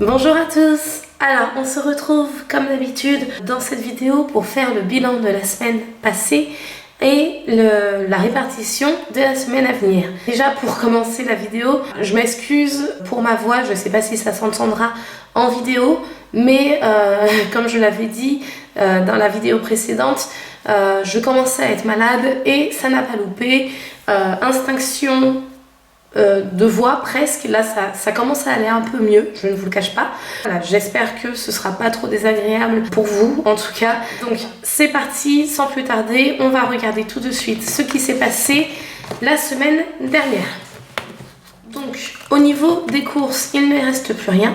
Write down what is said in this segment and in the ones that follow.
Bonjour à tous. Alors on se retrouve comme d'habitude dans cette vidéo pour faire le bilan de la semaine passée et la répartition de la semaine à venir. Déjà pour commencer la vidéo, je m'excuse pour ma voix, je ne sais pas si ça s'entendra en vidéo, mais comme je l'avais dit dans la vidéo précédente, je commençais à être malade et ça n'a pas loupé. Instinction de voix presque, là ça commence à aller un peu mieux, je ne vous le cache pas. Voilà, j'espère que ce sera pas trop désagréable pour vous en tout cas. Donc c'est parti, sans plus tarder, on va regarder tout de suite ce qui s'est passé la semaine dernière. Donc au niveau des courses, il ne reste plus rien.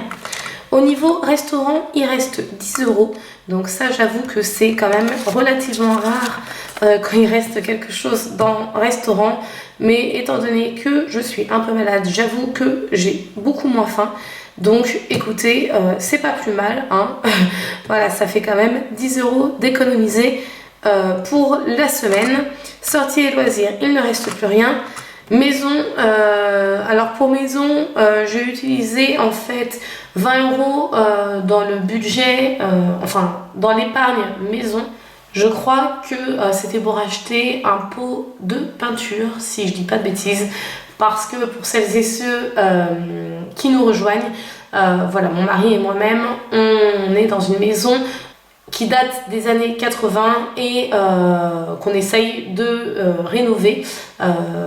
Au niveau restaurant, il reste 10 €. Donc ça, j'avoue que c'est quand même relativement rare quand il reste quelque chose dans le restaurant. Mais étant donné que je suis un peu malade, j'avoue que j'ai beaucoup moins faim. Donc écoutez, c'est pas plus mal, hein. Voilà, ça fait quand même 10 € d'économiser pour la semaine. Sorties et loisirs, il ne reste plus rien. Maison, alors pour maison, j'ai utilisé en fait 20 € dans le budget, enfin dans l'épargne maison. Je crois que c'était pour acheter un pot de peinture, si je dis pas de bêtises, parce que pour celles et ceux qui nous rejoignent, voilà, mon mari et moi-même, on est dans une maison qui date des années 80 et qu'on essaye de rénover,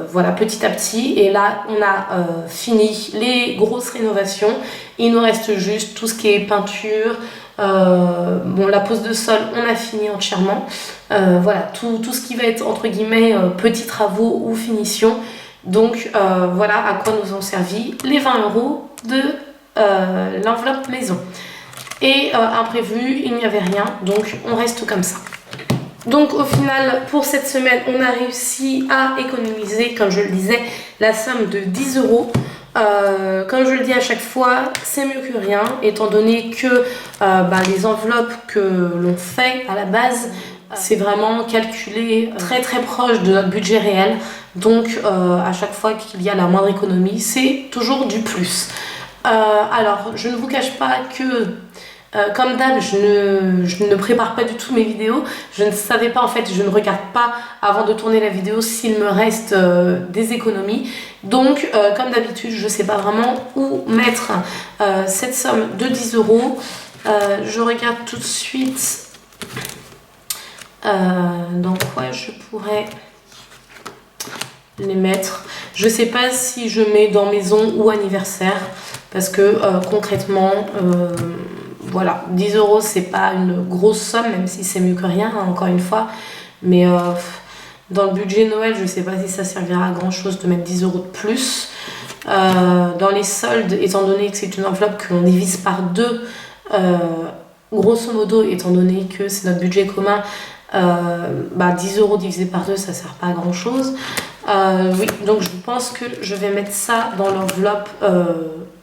voilà, petit à petit. Et là on a fini les grosses rénovations, il nous reste juste tout ce qui est peinture, bon, la pose de sol on a fini entièrement, voilà, tout ce qui va être entre guillemets petits travaux ou finition. Donc voilà à quoi nous ont servi les 20 € de l'enveloppe maison. Et imprévu, il n'y avait rien, donc on reste comme ça. Donc au final, pour cette semaine, on a réussi à économiser, comme je le disais, la somme de 10 €. Comme je le dis à chaque fois, c'est mieux que rien, étant donné que les enveloppes que l'on fait à la base, c'est vraiment calculé très très proche de notre budget réel. Donc à chaque fois qu'il y a la moindre économie, c'est toujours du plus. Alors, je ne vous cache pas que comme d'hab, je ne prépare pas du tout mes vidéos. Je ne savais pas, en fait, je ne regarde pas avant de tourner la vidéo s'il me reste des économies. Donc, comme d'habitude, je ne sais pas vraiment où mettre cette somme de 10 €. Je regarde tout de suite dans quoi je pourrais les mettre. Je sais pas si je mets dans maison ou anniversaire, parce que concrètement, voilà, 10 € c'est pas une grosse somme, même si c'est mieux que rien, hein, encore une fois. Mais dans le budget Noël, je sais pas si ça servira à grand chose de mettre 10 € de plus. Dans les soldes, étant donné que c'est une enveloppe que l'on divise par deux, grosso modo, étant donné que c'est notre budget commun, 10 € divisé par 2, ça sert pas à grand chose. Oui, donc je pense que je vais mettre ça dans l'enveloppe,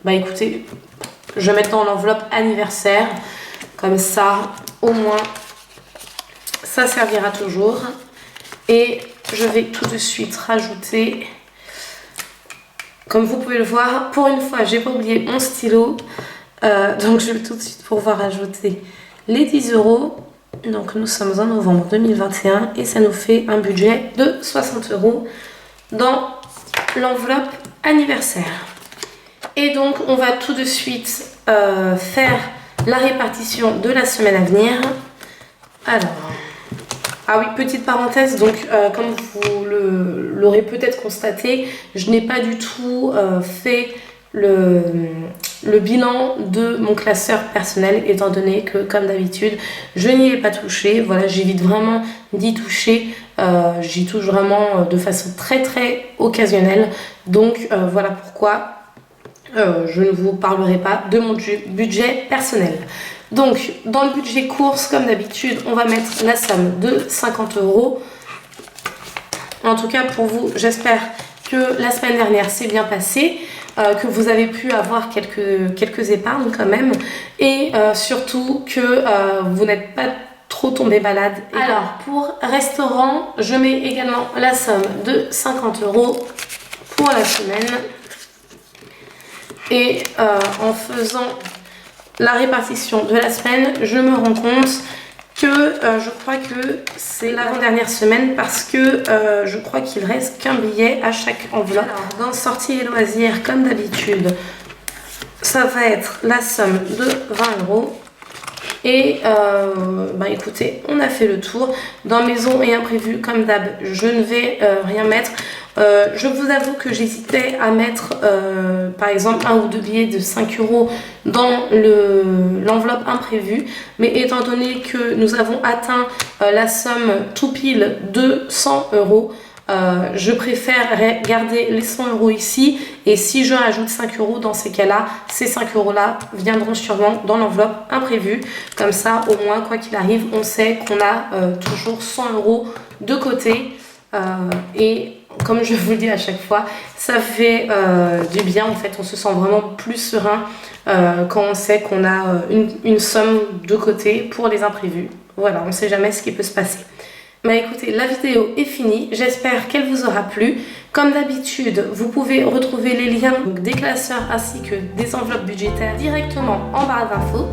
écoutez, je vais mettre dans l'enveloppe anniversaire, comme ça au moins ça servira toujours. Et je vais tout de suite rajouter, comme vous pouvez le voir, pour une fois j'ai pas oublié mon stylo, donc je vais tout de suite pouvoir rajouter les 10 €. Donc nous sommes en novembre 2021 et ça nous fait un budget de 60 € dans l'enveloppe anniversaire. Et donc on va tout de suite faire la répartition de la semaine à venir. Alors, ah oui, petite parenthèse, donc comme vous l'aurez peut-être constaté, je n'ai pas du tout fait le bilan de mon classeur personnel, étant donné que comme d'habitude je n'y ai pas touché. Voilà, j'évite vraiment d'y toucher, j'y touche vraiment de façon très très occasionnelle. Donc voilà pourquoi je ne vous parlerai pas de mon budget personnel. Donc dans le budget course, comme d'habitude, on va mettre la somme de 50 €. En tout cas pour vous, j'espère que la semaine dernière s'est bien passée, que vous avez pu avoir quelques épargnes quand même, et surtout que vous n'êtes pas trop tombé malade. Alors pour restaurant, je mets également la somme de 50 € pour la semaine. Et en faisant la répartition de la semaine, je me rends compte que je crois que c'est l'avant-dernière semaine parce que je crois qu'il reste qu'un billet à chaque enveloppe. Alors, dans sorties et loisirs, comme d'habitude, ça va être la somme de 20 €. Et bah écoutez, on a fait le tour. Dans maison et imprévu, comme d'hab, je ne vais rien mettre. Je vous avoue que j'hésitais à mettre par exemple 1 ou 2 billets de 5 € dans l'enveloppe imprévue, mais étant donné que nous avons atteint la somme tout pile de 100 €, je préfère garder les 100 € ici, et si je rajoute 5 € dans ces cas-là, ces 5 € là viendront sûrement dans l'enveloppe imprévue. Comme ça, au moins, quoi qu'il arrive, on sait qu'on a toujours 100 € de côté. Et comme je vous le dis à chaque fois, ça fait du bien. En fait, on se sent vraiment plus serein quand on sait qu'on a une somme de côté pour les imprévus. Voilà, on ne sait jamais ce qui peut se passer. Bah écoutez, la vidéo est finie, j'espère qu'elle vous aura plu. Comme d'habitude, vous pouvez retrouver les liens des classeurs ainsi que des enveloppes budgétaires directement en barre d'infos.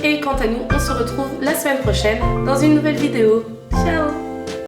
Et quant à nous, on se retrouve la semaine prochaine dans une nouvelle vidéo. Ciao!